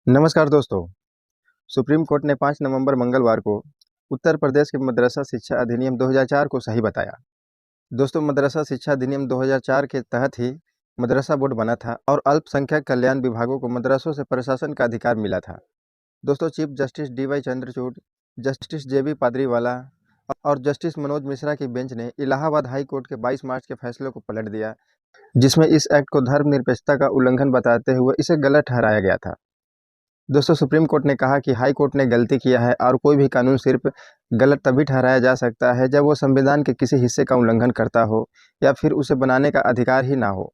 नमस्कार दोस्तों। Supreme court ने 5 नवंबर मंगलवार को उत्तर प्रदेश के मदरसा शिक्षा अधिनियम 2004 को सही बताया। दोस्तों, मदरसा शिक्षा अधिनियम 2004 के तहत ही मदरसा बोर्ड बना था और अल्पसंख्यक कल्याण विभागों को मदरसों से प्रशासन का अधिकार मिला था। दोस्तों, chief justice D.Y.. Chandrachud, justice JB. Pardiwala और जस्टिस मनोज मिश्रा की बेंच ने इलाहाबाद हाई कोर्ट के 22 मार्च के फैसले को पलट दिया, जिसमें इस एक्ट को धर्मनिरपेक्षता का उल्लंघन बताते हुए इसे गलत ठहराया गया था। दोस्तों, सुप्रीम कोर्ट ने कहा कि हाई कोर्ट ने गलती किया है और कोई भी कानून सिर्फ गलत तभी ठहराया जा सकता है जब वो संविधान के किसी हिस्से का उल्लंघन करता हो या फिर उसे बनाने का अधिकार ही ना हो।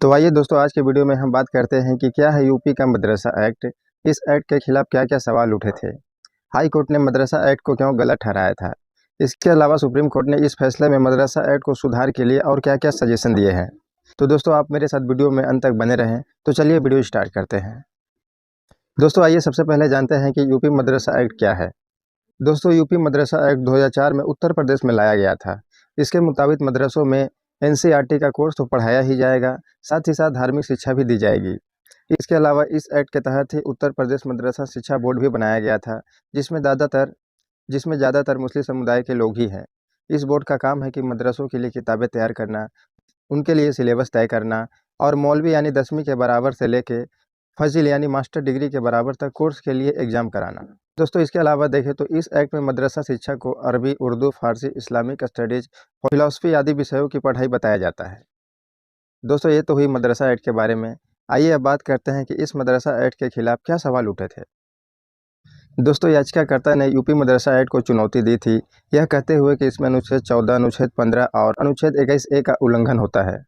तो आइए दोस्तों, आज के वीडियो में हम बात करते हैं कि क्या है यूपी का मदरसा एक्ट, इस एक्ट के खिलाफ क्या क्या सवाल उठे थे, हाई कोर्ट ने मदरसा एक्ट को क्यों गलत ठहराया था, इसके अलावा सुप्रीम कोर्ट ने इस फैसले में मदरसा एक्ट को सुधार के लिए और क्या क्या सजेशन दिए हैं। तो दोस्तों, आप मेरे साथ वीडियो में अंत तक बने रहें। तो चलिए वीडियो स्टार्ट करते हैं। दोस्तों, आइए सबसे पहले जानते हैं कि यूपी मदरसा एक्ट क्या है। दोस्तों, यूपी मदरसा एक्ट 2004 में उत्तर प्रदेश में लाया गया था। इसके मुताबिक मदरसों में एनसीईआरटी का कोर्स तो पढ़ाया ही जाएगा, साथ ही साथ धार्मिक शिक्षा भी दी जाएगी। इसके अलावा इस एक्ट के तहत ही उत्तर प्रदेश मदरसा शिक्षा बोर्ड भी बनाया गया था, जिसमें ज़्यादातर मुस्लिम समुदाय के लोग ही हैं। इस बोर्ड का काम है कि मदरसों के लिए किताबें तैयार करना, उनके लिए सिलेबस तय करना और मौलवी यानी 10वीं के बराबर से लेके फजील यानी मास्टर डिग्री के बराबर तक कोर्स के लिए एग्ज़ाम कराना। दोस्तों, इसके अलावा देखें तो इस एक्ट में मदरसा शिक्षा को अरबी, उर्दू, फारसी, इस्लामिक स्टडीज़, फिलॉसफी आदि विषयों की पढ़ाई बताया जाता है। दोस्तों, ये तो हुई मदरसा एक्ट के बारे में। आइए अब बात करते हैं कि इस मदरसा एक्ट के खिलाफ क्या सवाल उठे थे। दोस्तों, याचिकाकर्ता ने यूपी मदरसा एक्ट को चुनौती दी थी, यह कहते हुए कि इसमें अनुच्छेद 14, अनुच्छेद 15 और अनुच्छेद 21A का उल्लंघन होता है।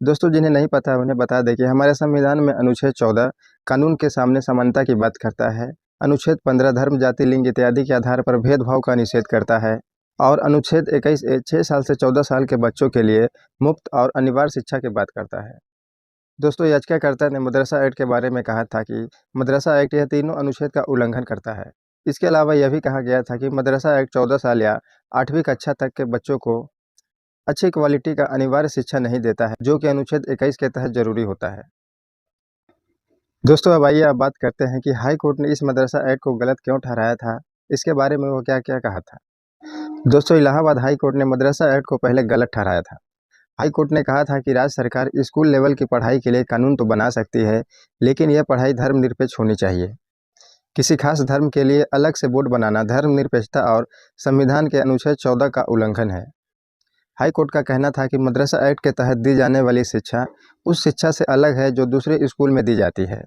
दोस्तों, जिन्हें नहीं पता है उन्हें बता दें कि हमारे संविधान में अनुच्छेद 14 कानून के सामने समानता की बात करता है, अनुच्छेद 15 धर्म, जाति, लिंग इत्यादि के आधार पर भेदभाव का निषेध करता है और अनुच्छेद 21A 6 साल से 14 साल के बच्चों के लिए मुफ्त और अनिवार्य शिक्षा की बात करता है। दोस्तों, याचिकाकर्ता ने मदरसा एक्ट के बारे में कहा था कि मदरसा एक्ट यह तीनों अनुच्छेद का उल्लंघन करता है। इसके अलावा यह भी कहा गया था कि मदरसा एक्ट 14 साल या 8वीं कक्षा तक के बच्चों को अच्छी क्वालिटी का अनिवार्य शिक्षा नहीं देता है, जो कि अनुच्छेद 21 के तहत जरूरी होता है। दोस्तों, अब आइए आप बात करते हैं कि हाई कोर्ट ने इस मदरसा एक्ट को गलत क्यों ठहराया था, इसके बारे में वो क्या क्या कहा था। दोस्तों, इलाहाबाद हाई कोर्ट ने मदरसा एक्ट को पहले गलत ठहराया था। हाई कोर्ट ने कहा था कि राज्य सरकार स्कूल लेवल की पढ़ाई के लिए कानून तो बना सकती है, लेकिन यह पढ़ाई धर्मनिरपेक्ष होनी चाहिए। किसी खास धर्म के लिए अलग से बोर्ड बनाना धर्मनिरपेक्षता और संविधान के अनुच्छेद 14 का उल्लंघन है। हाई कोर्ट का कहना था कि मदरसा एक्ट के तहत दी जाने वाली शिक्षा उस शिक्षा से अलग है जो दूसरे स्कूल में दी जाती है।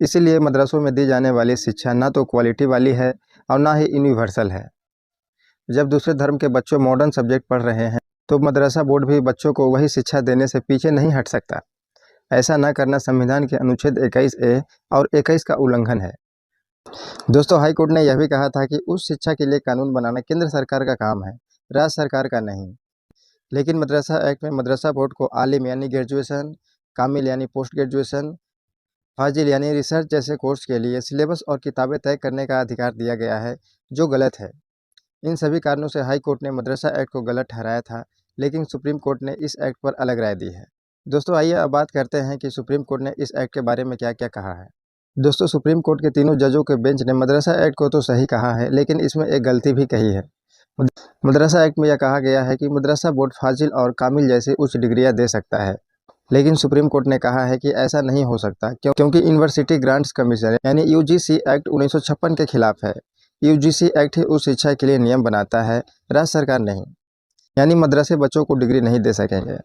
इसीलिए मदरसों में दी जाने वाली शिक्षा ना तो क्वालिटी वाली है और ना ही यूनिवर्सल है। जब दूसरे धर्म के बच्चों मॉडर्न सब्जेक्ट पढ़ रहे हैं तो मदरसा बोर्ड भी बच्चों को वही शिक्षा देने से पीछे नहीं हट सकता। ऐसा न करना संविधान के अनुच्छेद 21A और 21 का उल्लंघन है। दोस्तों, हाई कोर्ट ने यह भी कहा था कि उस शिक्षा के लिए कानून बनाना केंद्र सरकार का काम है, राज्य सरकार का नहीं। लेकिन मदरसा एक्ट में मदरसा बोर्ड को आलिम यानी ग्रेजुएशन, कामिल यानी पोस्ट ग्रेजुएशन, फाजिल यानी रिसर्च जैसे कोर्स के लिए सिलेबस और किताबें तय करने का अधिकार दिया गया है, जो गलत है। इन सभी कारणों से हाई कोर्ट ने मदरसा एक्ट को गलत ठहराया था, लेकिन सुप्रीम कोर्ट ने इस एक्ट पर अलग राय दी है। दोस्तों, आइए अब बात करते हैं कि सुप्रीम कोर्ट ने इस एक्ट के बारे में क्या क्या कहा है। दोस्तों, सुप्रीम कोर्ट के तीनों जजों के बेंच ने मदरसा एक्ट को तो सही कहा है, लेकिन इसमें एक गलती भी कही है। मदरसा एक्ट में यह कहा गया है कि मदरसा बोर्ड फाजिल और कामिल जैसी उच्च डिग्रियां दे सकता है, लेकिन सुप्रीम कोर्ट ने कहा है कि ऐसा नहीं हो सकता क्योंकि यूनिवर्सिटी ग्रांट्स कमीशन यानी यूजीसी एक्ट 1956 के खिलाफ है। यूजीसी एक्ट ही उस शिक्षा के लिए नियम बनाता है, राज्य सरकार नहीं। यानी मदरसे बच्चों को डिग्री नहीं दे सकेंगे।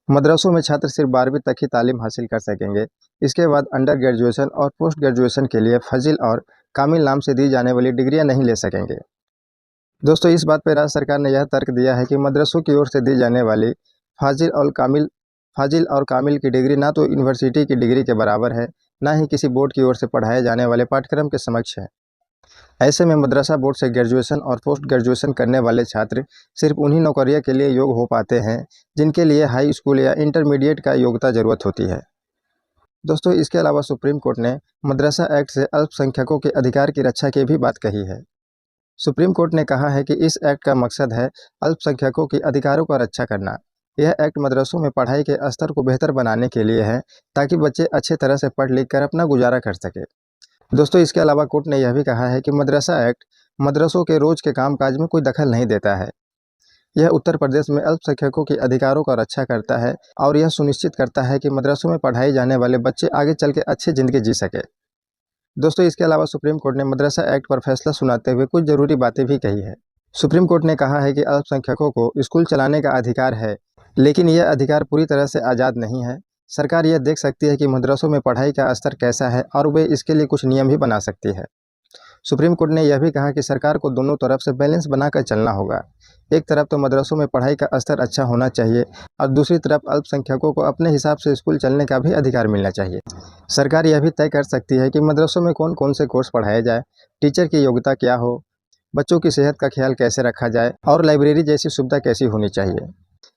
मदरसों में छात्र सिर्फ 12वीं तक ही तालीम हासिल कर सकेंगे। इसके बाद अंडर ग्रेजुएशन और पोस्ट ग्रेजुएशन के लिए फजिल और कामिल नाम से दी जाने वाली डिग्रियां नहीं ले सकेंगे। दोस्तों, इस बात पर राज्य सरकार ने यह तर्क दिया है कि मदरसों की ओर से दी जाने वाली फाजिल और कामिल की डिग्री ना तो यूनिवर्सिटी की डिग्री के बराबर है, ना ही किसी बोर्ड की ओर से पढ़ाए जाने वाले पाठ्यक्रम के समक्ष है। ऐसे में मदरसा बोर्ड से ग्रेजुएशन और पोस्ट ग्रेजुएशन करने वाले छात्र सिर्फ उन्हीं नौकरियों के लिए योग्य हो पाते हैं जिनके लिए हाई स्कूल या इंटरमीडिएट का योग्यता जरूरत होती है। दोस्तों, इसके अलावा सुप्रीम कोर्ट ने मदरसा एक्ट से अल्पसंख्यकों के अधिकार की रक्षा की भी बात कही है। सुप्रीम कोर्ट ने कहा है कि इस एक्ट का मकसद है अल्पसंख्यकों के अधिकारों का रक्षा करना यह एक्ट मदरसों में पढ़ाई के स्तर को बेहतर बनाने के लिए है, ताकि बच्चे अच्छे तरह से पढ़ लिख कर अपना गुजारा कर सके। दोस्तों, इसके अलावा कोर्ट ने यह भी कहा है कि मदरसा एक्ट मदरसों के रोज के कामकाज में कोई दखल नहीं देता है। यह उत्तर प्रदेश में अल्पसंख्यकों के अधिकारों का रक्षा करता है और यह सुनिश्चित करता है कि मदरसों में पढ़ाए जाने वाले बच्चे आगे चल के अच्छी ज़िंदगी जी सके। दोस्तों, इसके अलावा सुप्रीम कोर्ट ने मदरसा एक्ट पर फैसला सुनाते हुए कुछ ज़रूरी बातें भी कही है। सुप्रीम कोर्ट ने कहा है कि अल्पसंख्यकों को स्कूल चलाने का अधिकार है, लेकिन यह अधिकार पूरी तरह से आज़ाद नहीं है। सरकार यह देख सकती है कि मदरसों में पढ़ाई का स्तर कैसा है और वे इसके लिए कुछ नियम भी बना सकती है। सुप्रीम कोर्ट ने यह भी कहा कि सरकार को दोनों तरफ से बैलेंस बनाकर चलना होगा। एक तरफ तो मदरसों में पढ़ाई का स्तर अच्छा होना चाहिए और दूसरी तरफ अल्पसंख्यकों को अपने हिसाब से स्कूल चलने का भी अधिकार मिलना चाहिए। सरकार यह भी तय कर सकती है कि मदरसों में कौन कौन से कोर्स पढ़ाए जाए, टीचर की योग्यता क्या हो, बच्चों की सेहत का ख्याल कैसे रखा जाए और लाइब्रेरी जैसी सुविधा कैसी होनी चाहिए।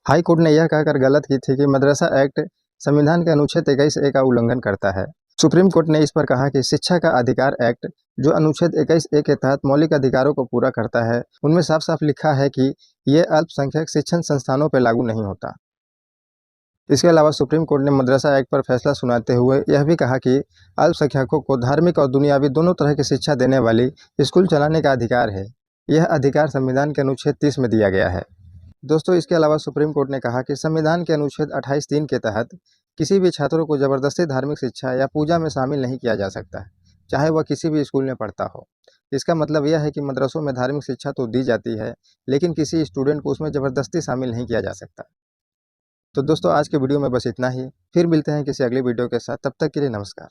हाई कोर्ट ने यह कहकर गलत की थी कि मदरसा एक्ट संविधान के अनुच्छेद 21A का उल्लंघन करता है। सुप्रीम कोर्ट ने इस पर कहा कि शिक्षा का अधिकार एक्ट, जो अनुच्छेद 21A के तहत मौलिक अधिकारों को पूरा करता है, उनमें साफ साफ लिखा है कि ये अल्पसंख्यक शिक्षण संस्थानों पर लागू नहीं होता। इसके अलावा सुप्रीम कोर्ट ने मदरसा एक्ट पर फैसला सुनाते हुए यह भी कहा कि अल्पसंख्यकों को धार्मिक और दुनियावी दोनों तरह की शिक्षा देने वाली स्कूल चलाने का अधिकार है। यह अधिकार संविधान के अनुच्छेद 30 में दिया गया है। दोस्तों, इसके अलावा सुप्रीम कोर्ट ने कहा कि संविधान के अनुच्छेद 28(3) के तहत किसी भी छात्रों को जबरदस्ती धार्मिक शिक्षा या पूजा में शामिल नहीं किया जा सकता है, चाहे वह किसी भी स्कूल में पढ़ता हो। इसका मतलब यह है कि मदरसों में धार्मिक शिक्षा तो दी जाती है, लेकिन किसी स्टूडेंट को उसमें जबरदस्ती शामिल नहीं किया जा सकता। तो दोस्तों, आज के वीडियो में बस इतना ही। फिर मिलते हैं किसी अगली वीडियो के साथ। तब तक के लिए नमस्कार।